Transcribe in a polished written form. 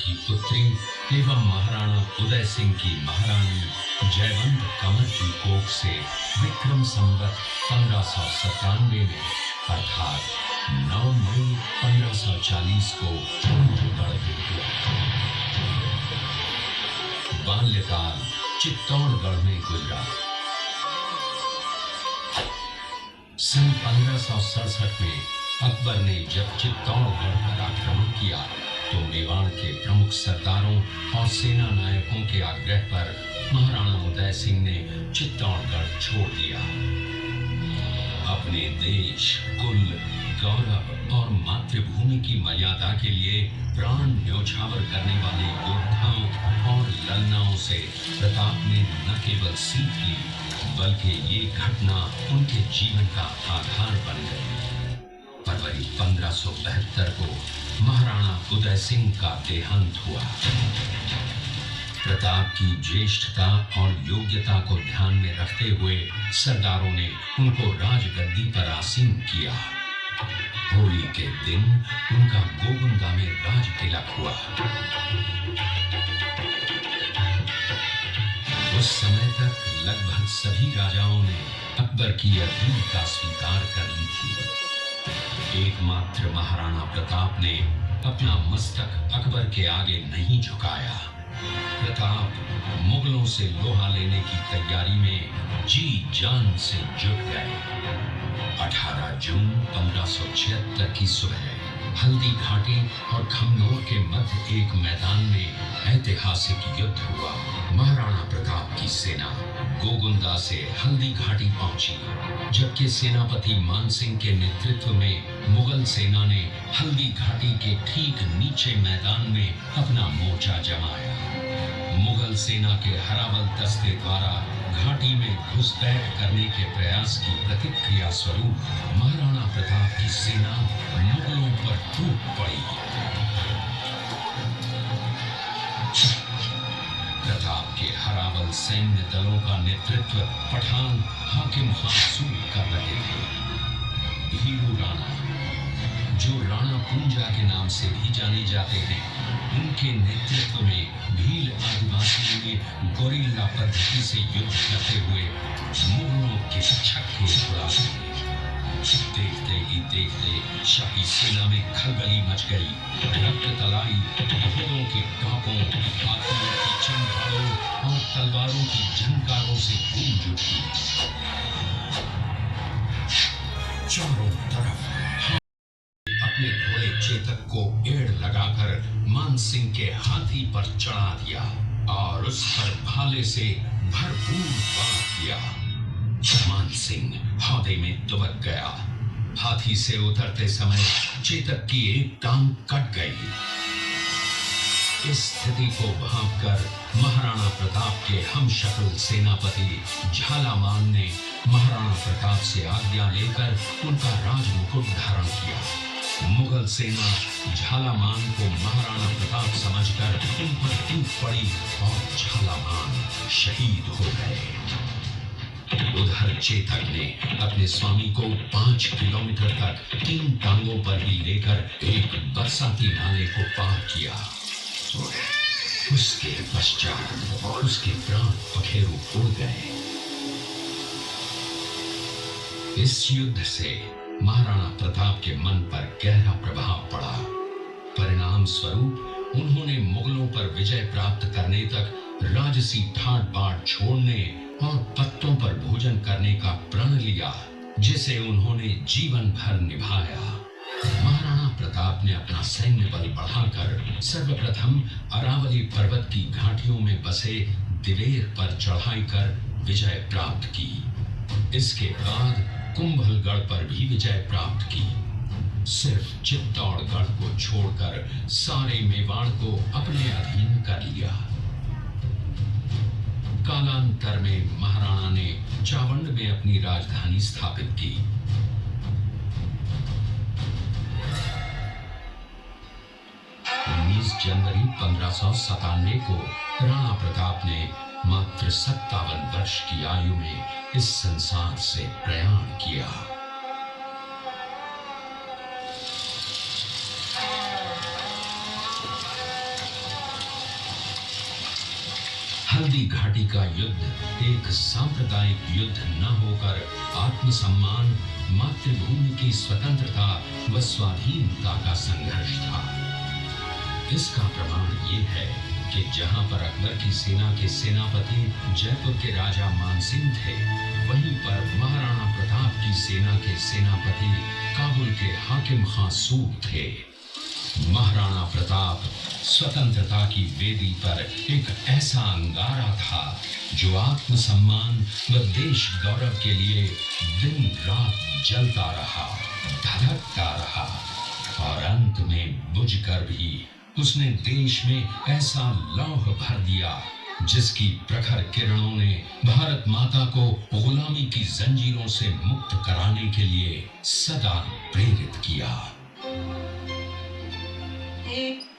की पुत्री एवं महाराणा उदय सिंह की महारानी जयवंत कंवर की कोख से विक्रम संवत 1597 में अर्थात 9 मई 1540 को चित्तौड़गढ़ हुआ। बाल्यकाल चित्तौड़गढ़ में गुजरा। सन 1567 में अकबर ने जब चित्तौड़गढ़ पर आक्रमण किया तो मेवाड़ के प्रमुख सरदारों और सेना नायकों के आग्रह पर महाराणा उदय सिंह ने चित्तौड़गढ़ छोड़ दिया। अपने देश, कुल, गौरव और मातृभूमि की मर्यादा के लिए प्राण न्योछावर करने वाले योद्धाओं और ललनाओं से प्रताप ने न केवल सीख ली बल्कि ये घटना उनके जीवन का आधार बन गई। फरवरी 1572 को महाराणा उदय सिंह का देहांत हुआ। प्रताप की ज्येष्ठता और योग्यता को ध्यान में रखते हुए सरदारों ने उनको राजगद्दी पर आसीन किया। होली के दिन उनका गोगुंदा में राज तिलक हुआ। उस समय तक लगभग सभी राजाओं ने अकबर की अधीनता स्वीकार कर ली थी। एकमात्र महाराणा प्रताप ने अपना मस्तक अकबर के आगे नहीं झुकाया। प्रताप मुगलों से लोहा लेने की तैयारी में जी जान से जुट गए। 18 जून 1576 की सुबह हल्दी घाटी और खमनोर के मध्य एक मैदान में ऐतिहासिक युद्ध हुआ। महाराणा प्रताप की सेना गोगुंदा से हल्दी घाटी पहुंची, जबकि सेनापति मानसिंह के नेतृत्व में मुगल सेना ने हल्दी घाटी के ठीक नीचे मैदान में अपना मोर्चा जमाया। मुगल सेना के हरावल दस्ते द्वारा घाटी में घुसपैठ करने के प्रयास की प्रतिक्रिया स्वरूप महाराणा प्रताप की सेना मुगलों पर टूट पड़ी। प्रताप के हरावल सैन्य दलों का नेतृत्व पठान हाकिम खासूर कर रहे थे। भीरू राणा, जो राणा पूंजा के नाम से भी जाने जाते हैं, उनके नेतृत्व में भील आदिवासियों ने गोरिल्ला पद्धति से युद्ध करते हुए मुगलों के छक्के उड़ा दिए। देखते ही देखते शाही सेना में खलबली मच गई। रक्त तलाई घोड़ों के टापों, हाथियों की चमगादड़ों और तलवारों की झनकारों से गूंज उठी। चारों तरफ अपने घोड़े चेतक को एड़ लगाकर मानसिंह के हाथी पर चढ़ा दिया और उस पर भाले से भरपूर वार किया। मानसिंह हौदे में दुबक गया। हाथी से उतरते समय चेतक की एक टांग कट गई। इस स्थिति को भांपकर महाराणा प्रताप के हमशक्ल सेनापति झालामान ने महाराणा प्रताप से आज्ञा लेकर उनका राजमुकुट धारण किया। मुगल सेना झालामान को महाराणा प्रताप समझकर उन पर टूट पड़ी और झालामान शहीद हो गए। उधर चेतक ने अपने स्वामी को 5 किलोमीटर तक 3 टांगों पर ही लेकर एक बरसाती नाले को पार किया। उसके पश्चात उसके प्राण पखेरु उड़ गए। इस युद्ध से महाराणा प्रताप के मन पर गहरा प्रभाव पड़ा। परिणाम स्वरूप उन्होंने मुगलों पर विजय प्राप्त करने तक राजसी ठाट बाट छोड़ने और पत्तों पर भोजन करने का प्रण लिया, जिसे उन्होंने जीवन भर निभाया। महाराणा प्रताप ने अपना सैन्य बल बढ़ाकर सर्वप्रथम अरावली पर्वत की घाटियों में बसे दिलेर पर चढ़ाई कर विजय प्राप्त की। इसके बाद कुंभलगढ़ पर भी विजय प्राप्त की। सिर्फ चित्तौड़गढ़ को छोड़कर सारे मेवाड़ को अपने अधीन कर लिया। कालांतर में महाराणा ने चावंड में अपनी राजधानी स्थापित की। 19 जनवरी 1597 को राणा प्रताप ने मात्र 57 वर्ष की आयु में इस संसार से प्रयाण किया। हल्दी घाटी का युद्ध एक सांप्रदायिक युद्ध न होकर आत्मसम्मान, मातृभूमि की स्वतंत्रता व स्वाधीनता का संघर्ष था। इसका प्रमाण ये है कि जहां पर अकबर की सेना के सेनापति जयपुर के राजा मानसिंह थे, वहीं पर महाराणा प्रताप की सेना के सेनापति काबुल के हाकिम खां सूब थे। महाराणा प्रताप स्वतंत्रता की वेदी पर एक ऐसा अंगारा था जो आत्मसम्मान व देश गौरव के लिए दिन रात जलता रहा, धधकता रहा और अंत में बुझकर भी उसने देश में ऐसा लौह भर दिया जिसकी प्रखर किरणों ने भारत माता को गुलामी की जंजीरों से मुक्त कराने के लिए सदा प्रेरित किया। एक